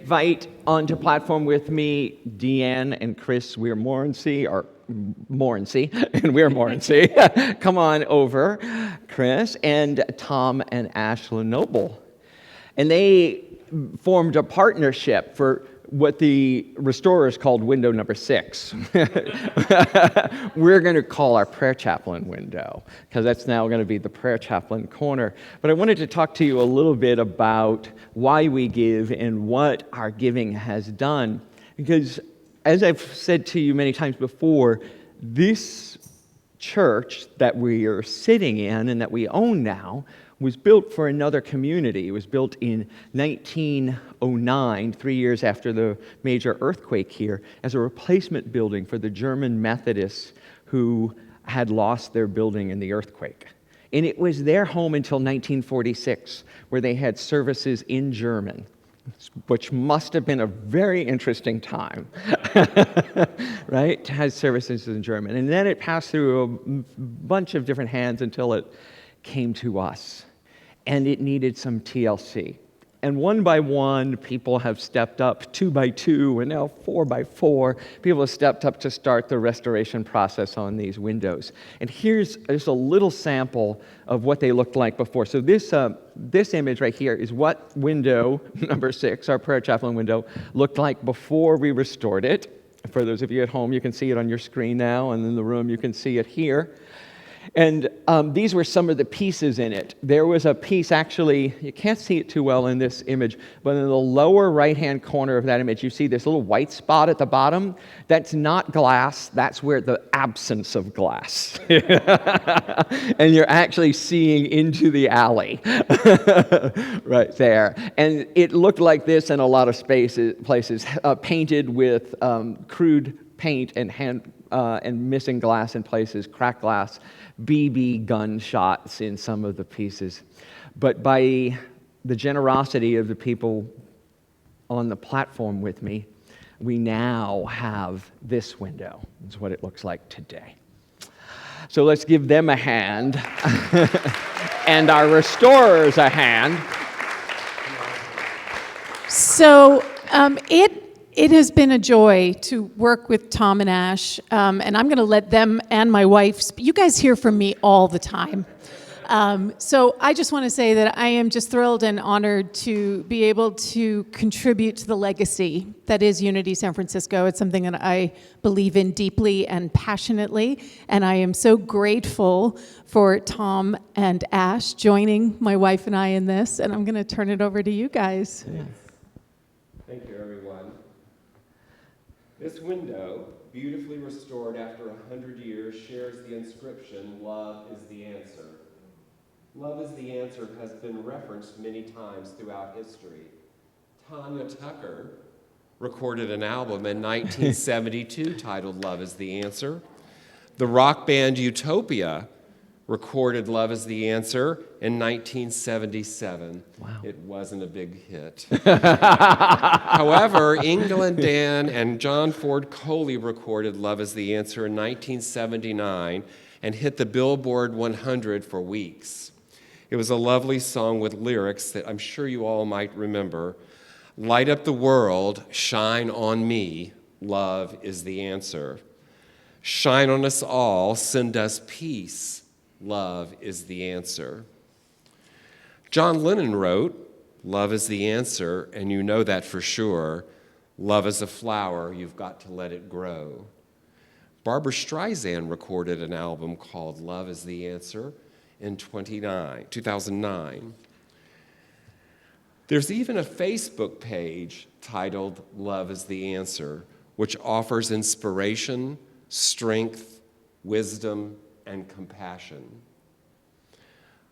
invite onto platform with me DeeAnn and Chris. We're Morency, and we're Morency. Come on over, Chris, and Tom and Ash LeNoble. And they formed a partnership for what the restorers called window number 6. We're going to call our prayer chaplain window, because that's now going to be the prayer chaplain corner. But I wanted to talk to you a little bit about why we give and what our giving has done. Because as I've said to you many times before, this church that we are sitting in and that we own now was built for another community. It was built in 1909, 3 years after the major earthquake here, as a replacement building for the German Methodists who had lost their building in the earthquake. And it was their home until 1946, where they had services in German, which must have been a very interesting time, right, to have services in German. And then it passed through a bunch of different hands until it came to us, and it needed some TLC. And one by one, people have stepped up, 2 by 2, and now 4 by 4. People have stepped up to start the restoration process on these windows. And here's just a little sample of what they looked like before. So this image right here is what window number 6, our prayer chaplain window, looked like before we restored it. For those of you at home, you can see it on your screen now, and in the room, you can see it here. And these were some of the pieces in it. There was a piece, actually, you can't see it too well in this image, but in the lower right-hand corner of that image, you see this little white spot at the bottom. That's not glass. That's where the absence of glass. And you're actually seeing into the alley right there. And it looked like this in a lot of places, painted with crude paint and missing glass in places, cracked glass, BB gunshots in some of the pieces. But by the generosity of the people on the platform with me, we now have this window. That's what it looks like today. So let's give them a hand, and our restorers a hand. So it has been a joy to work with Tom and Ash, and I'm going to let them and my wife, you guys hear from me all the time. So I just want to say that I am just thrilled and honored to be able to contribute to the legacy that is Unity San Francisco. It's something that I believe in deeply and passionately, and I am so grateful for Tom and Ash joining my wife and I in this, and I'm going to turn it over to you guys. Yeah. Thank you, everyone. This window, beautifully restored after 100 years, shares the inscription, "Love is the answer." Love is the answer has been referenced many times throughout history. Tanya Tucker recorded an album in 1972 titled "Love is the Answer." The rock band Utopia recorded "Love is the Answer" in 1977. Wow. It wasn't a big hit. However, England Dan and John Ford Coley recorded "Love is the Answer" in 1979 and hit the Billboard 100 for weeks. It was a lovely song with lyrics that I'm sure you all might remember. Light up the world, shine on me, love is the answer. Shine on us all, send us peace, love is the answer. John Lennon wrote, "Love is the answer, and you know that for sure. Love is a flower, you've got to let it grow." Barbra Streisand recorded an album called "Love is the Answer" in 2009. There's even a Facebook page titled "Love is the Answer," which offers inspiration, strength, wisdom, and compassion.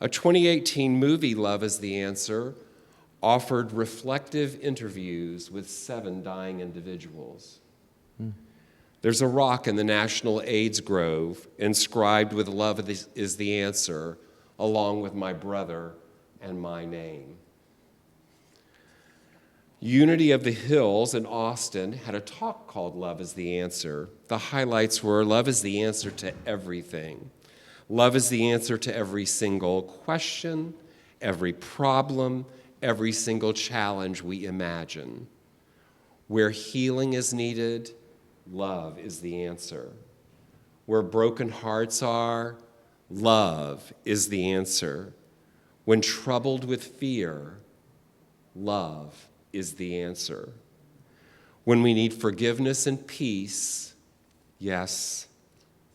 A 2018 movie, "Love is the Answer," offered reflective interviews with 7 dying individuals. There's a rock in the National AIDS Grove inscribed with "Love is the Answer," along with my brother and my name. Unity of the Hills in Austin had a talk called "Love is the Answer." The highlights were love is the answer to everything. Love is the answer to every single question, every problem, every single challenge we imagine. Where healing is needed, love is the answer. Where broken hearts are, love is the answer. When troubled with fear, love is the answer. When we need forgiveness and peace, yes,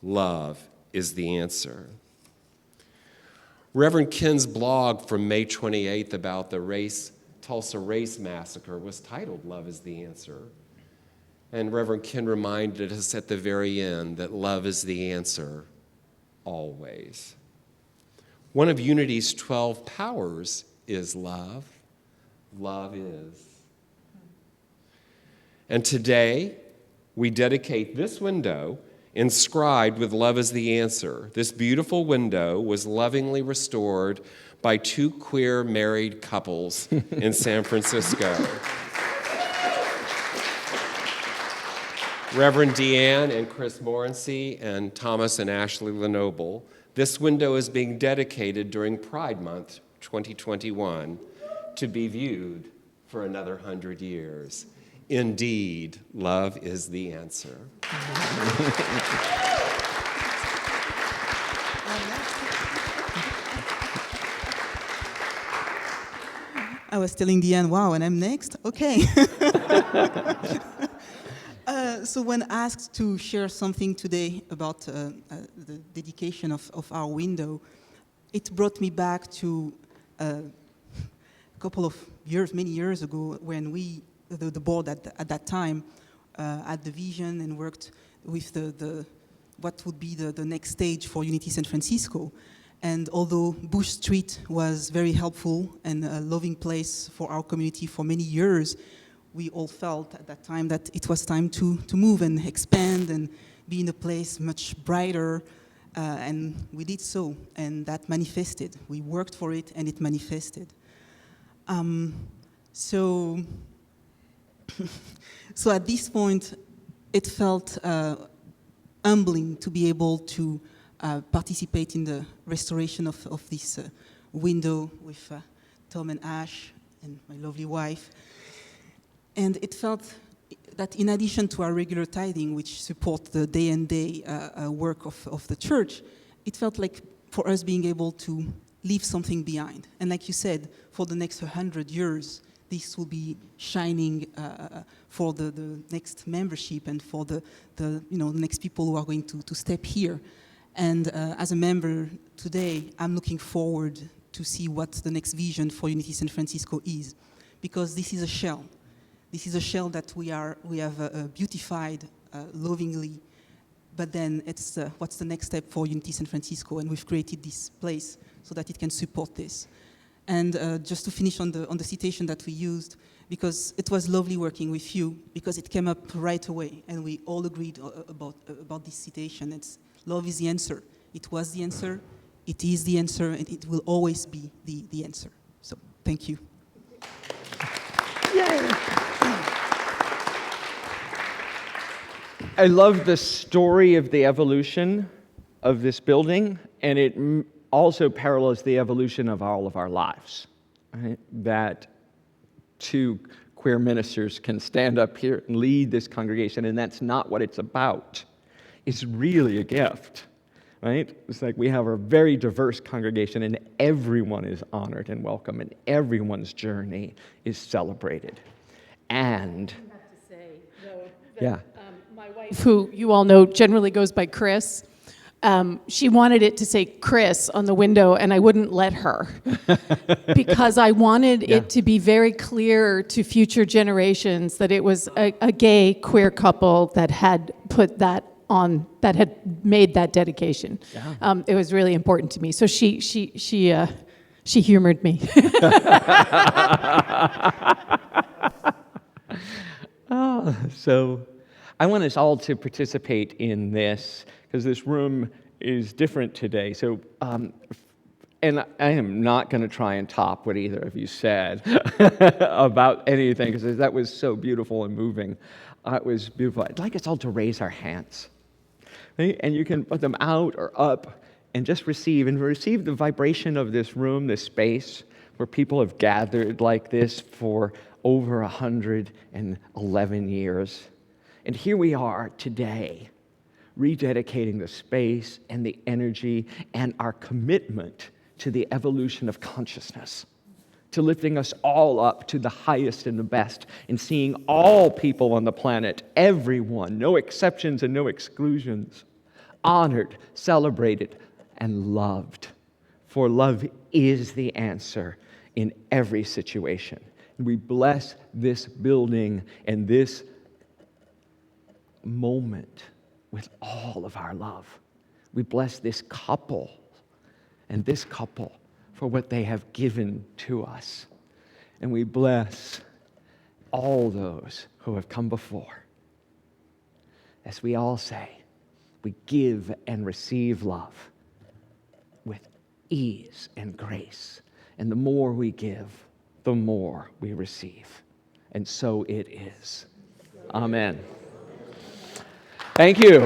love is the answer. Reverend Ken's blog from May 28th about the Tulsa race massacre was titled Love is the Answer. And Reverend Ken reminded us at the very end that love is the answer always. One of Unity's 12 powers is love. Love is. And today, we dedicate this window inscribed with love as the answer. This beautiful window was lovingly restored by two queer married couples in San Francisco. Reverend DeeAnn and Chris Morency and Thomas and Ashley LeNoble. This window is being dedicated during Pride Month 2021 to be viewed for another 100 years. Indeed, love is the answer. I was telling DeeAnn, wow, and I'm next? Okay. So when asked to share something today about the dedication of our window, it brought me back to a couple of years, many years ago, when the board at that time, had the vision and worked with what would be the next stage for Unity San Francisco. And although Bush Street was very helpful and a loving place for our community for many years, we all felt at that time that it was time to move and expand and be in a place much brighter, and we did so, and that manifested. We worked for it, and it manifested. So at this point, it felt humbling to be able to participate in the restoration of this window with Tom and Ash and my lovely wife. And it felt that in addition to our regular tithing, which support the day-and-day work of the church, it felt like for us being able to leave something behind. And like you said, for the next 100 years, this will be shining for the next membership and for the next people who are going to step here. And as a member today, I'm looking forward to see what the next vision for Unity San Francisco is, because this is a shell. This is a shell that we have beautified lovingly, but then it's what's the next step for Unity San Francisco, and we've created this place so that it can support this. And just to finish on the citation that we used, because it was lovely working with you, because it came up right away, and we all agreed about this citation. It's love is the answer. It was the answer, it is the answer, and it will always be the answer. So, thank you. Yay! I love the story of the evolution of this building, and it also parallels the evolution of all of our lives. Right? That two queer ministers can stand up here and lead this congregation, and that's not what it's about. It's really a gift, right? It's like we have a very diverse congregation, and everyone is honored and welcome, and everyone's journey is celebrated. And I have to say, though, that, yeah. My wife, who you all know generally goes by Chris, she wanted it to say Chris on the window, and I wouldn't let her because I wanted it to be very clear to future generations that it was a gay queer couple that had put that on, that had made that dedication. Yeah. It was really important to me. So she humored me. So I want us all to participate in this, because this room is different today. So, and I am not going to try and top what either of you said about anything, because that was so beautiful and moving. It was beautiful. I'd like us all to raise our hands. Right? And you can put them out or up and just receive the vibration of this room, this space, where people have gathered like this for over 111 years. And here we are today, rededicating the space and the energy and our commitment to the evolution of consciousness, to lifting us all up to the highest and the best, and seeing all people on the planet, everyone, no exceptions and no exclusions, honored, celebrated, and loved. For love is the answer in every situation. And we bless this building and this moment with all of our love. We bless this couple and this couple for what they have given to us. And we bless all those who have come before. As we all say, we give and receive love with ease and grace. And the more we give, the more we receive. And so it is. Amen. Thank you.